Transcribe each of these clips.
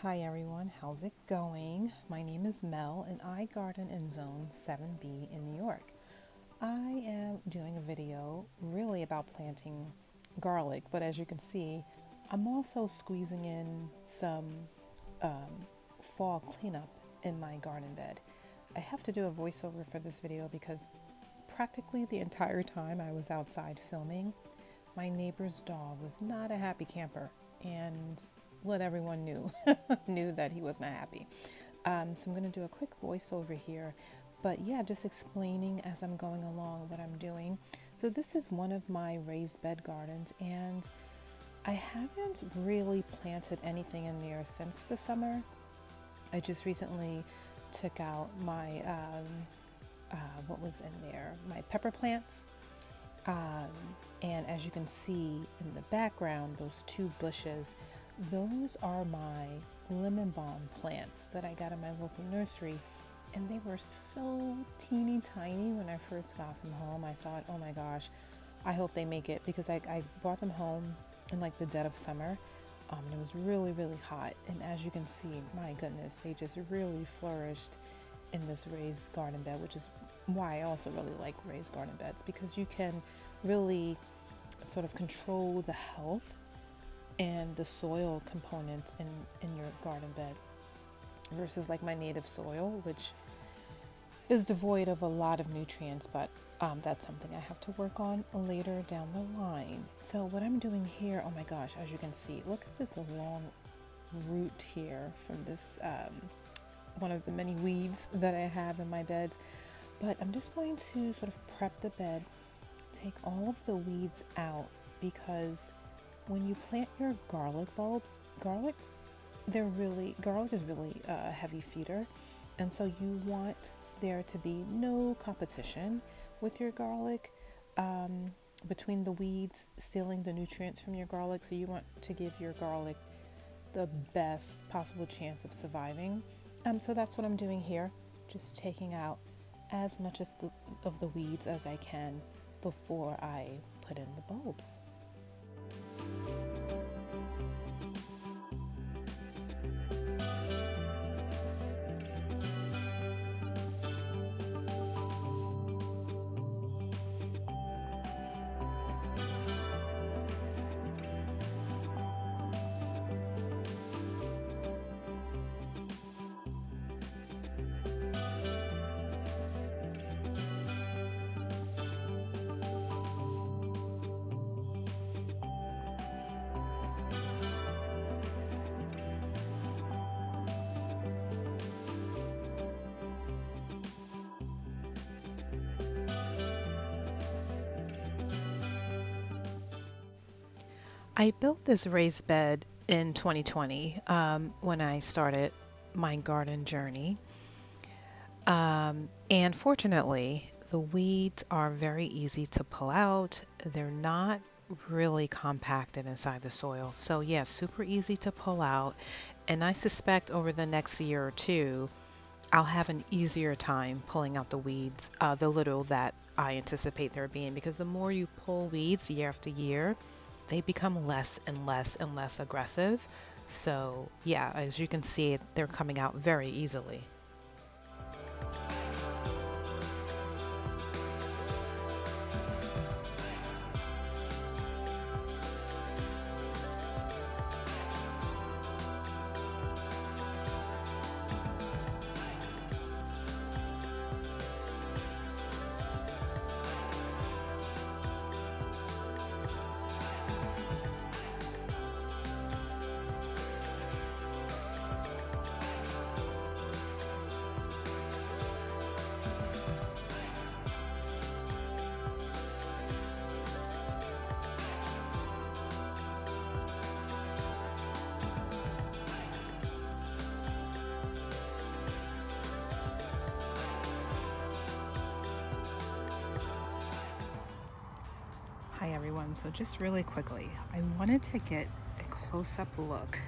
Hi everyone, how's it going? My name is Mel and I garden in Zone 7B in New York. I am doing a video really about planting garlic, but as you can see, I'm also squeezing in some fall cleanup in my garden bed. I have to do a voiceover for this video because practically the entire time I was outside filming, my neighbor's dog was not a happy camper and let everyone knew that he was not happy. So I'm going to do a quick voiceover here, but yeah, just explaining as I'm going along what I'm doing. So this is one of my raised bed gardens, and I haven't really planted anything in there since the summer. I just recently took out my what was in there, my pepper plants. And as you can see in the background, those two bushes, those are my lemon balm plants that I got in my local nursery. And they were so teeny tiny when I first got them home. I thought, oh my gosh, I hope they make it, because I brought them home in like the dead of summer. And it was really, really hot. And as you can see, my goodness, they just really flourished in this raised garden bed, which is why I also really like raised garden beds, because you can really sort of control the health and the soil components in your garden bed versus like my native soil, which is devoid of a lot of nutrients, but that's something I have to work on later down the line. So what I'm doing here, oh my gosh, as you can see, look at this long root here from this one of the many weeds that I have in my bed. But I'm just going to sort of prep the bed, take all of the weeds out, because when you plant your garlic bulbs, garlic is really a heavy feeder, and so you want there to be no competition with your garlic between the weeds stealing the nutrients from your garlic. So you want to give your garlic the best possible chance of surviving. So that's what I'm doing here, just taking out as much of the weeds as I can before I put in the bulbs. I built this raised bed in 2020 when I started my garden journey. And fortunately, the weeds are very easy to pull out. They're not really compacted inside the soil. So, yeah, super easy to pull out. And I suspect over the next year or two, I'll have an easier time pulling out the weeds, the little that I anticipate there being, because the more you pull weeds year after year, they become less and less and less aggressive. So, yeah, as you can see, they're coming out very easily. Hi everyone, so just really quickly, I wanted to get a close-up look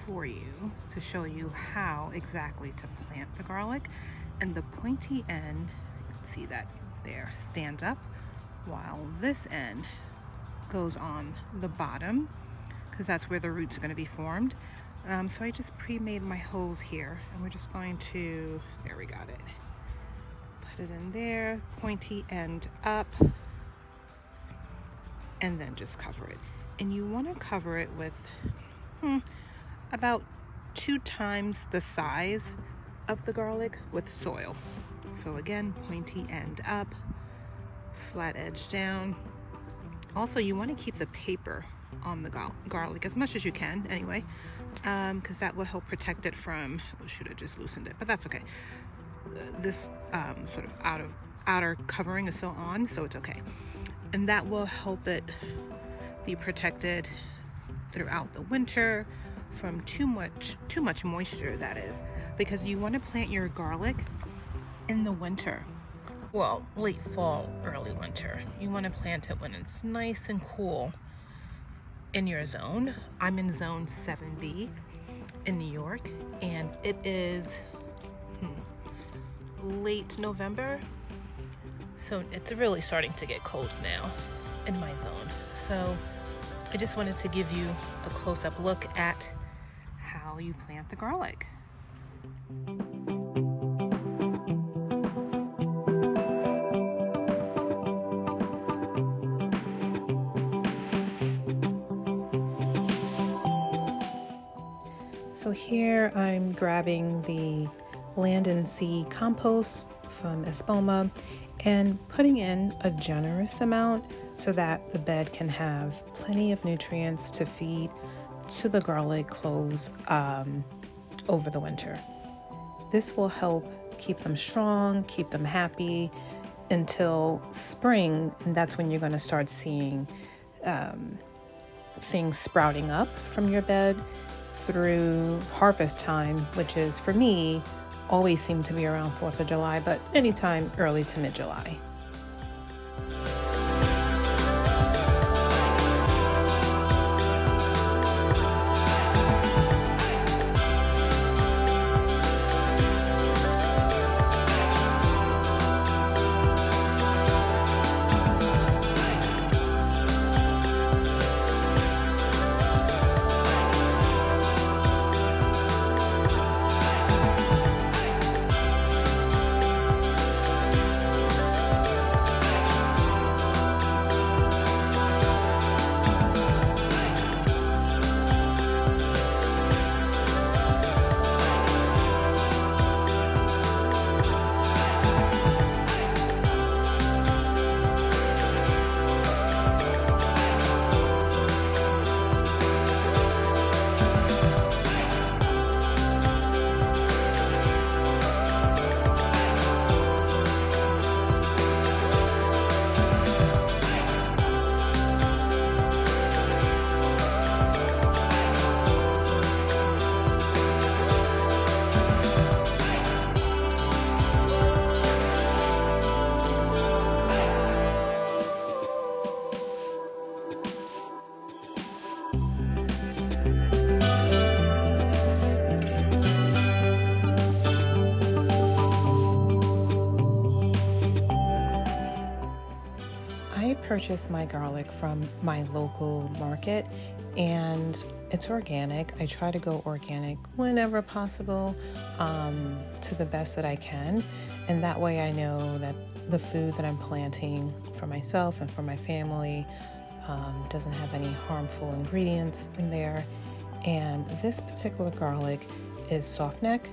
for you to show you how exactly to plant the garlic. And the pointy end, you can see that there, stands up, while this end goes on the bottom, because that's where the roots are going to be formed. So I just pre-made my hose here, and we're just going to, there we got it. Put it in there, pointy end up, and then just cover it. And you want to cover it with about 2 times the size of the garlic with soil. So again, pointy end up, flat edge down. Also, you want to keep the paper on the garlic as much as you can anyway, because that will help protect it from, we should have just loosened it, but that's okay. This sort of outer covering is still on, so it's okay. And that will help it be protected throughout the winter from too much moisture, that is, because you want to plant your garlic in the winter. Well, late fall, early winter. You want to plant it when it's nice and cool in your zone. I'm in zone 7B in New York, and it is late November, so it's really starting to get cold now in my zone. So I just wanted to give you a close-up look at how you plant the garlic. So here I'm grabbing the Land and Sea compost from Espoma and putting in a generous amount so that the bed can have plenty of nutrients to feed to the garlic cloves over the winter. This will help keep them strong, keep them happy until spring, and that's when you're going to start seeing things sprouting up from your bed through harvest time, which is, for me, always seem to be around 4th of July, but anytime early to mid-July. I purchase my garlic from my local market, and it's organic. I try to go organic whenever possible, to the best that I can, and that way I know that the food that I'm planting for myself and for my family doesn't have any harmful ingredients in there. And this particular garlic is soft neck,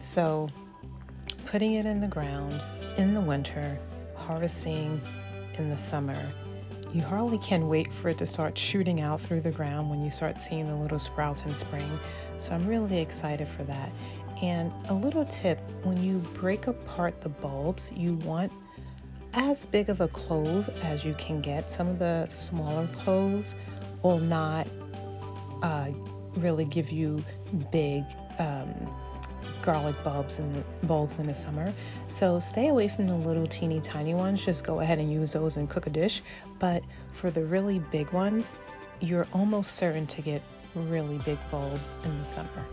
so putting it in the ground in the winter, harvesting in the summer, you hardly can wait for it to start shooting out through the ground when you start seeing the little sprouts in spring. So I'm really excited for that. And a little tip, when you break apart the bulbs, you want as big of a clove as you can get. Some of the smaller cloves will not really give you big garlic bulbs in the summer. So stay away from the little teeny tiny ones. Just go ahead and use those and cook a dish. But for the really big ones, you're almost certain to get really big bulbs in the summer.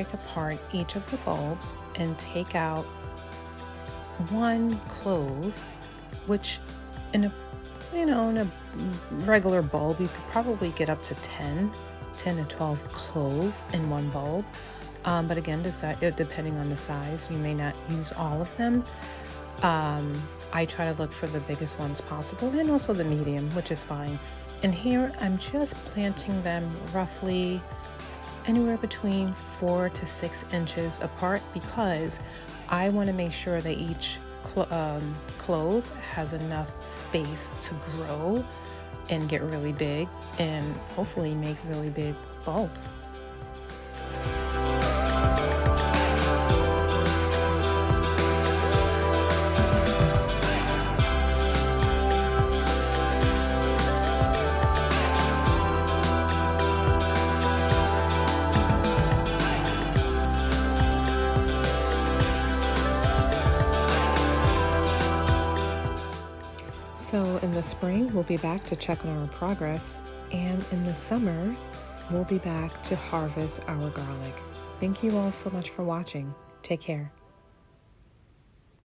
break apart each of the bulbs and take out one clove, which in a in a regular bulb you could probably get up to 10 to 12 cloves in one bulb, but again, depending on the size, you may not use all of them. I try to look for the biggest ones possible, and also the medium, which is fine. And here I'm just planting them roughly anywhere between 4 to 6 inches apart, because I want to make sure that each clove has enough space to grow and get really big and hopefully make really big bulbs. So in the spring, we'll be back to check on our progress, and in the summer, we'll be back to harvest our garlic. Thank you all so much for watching. Take care.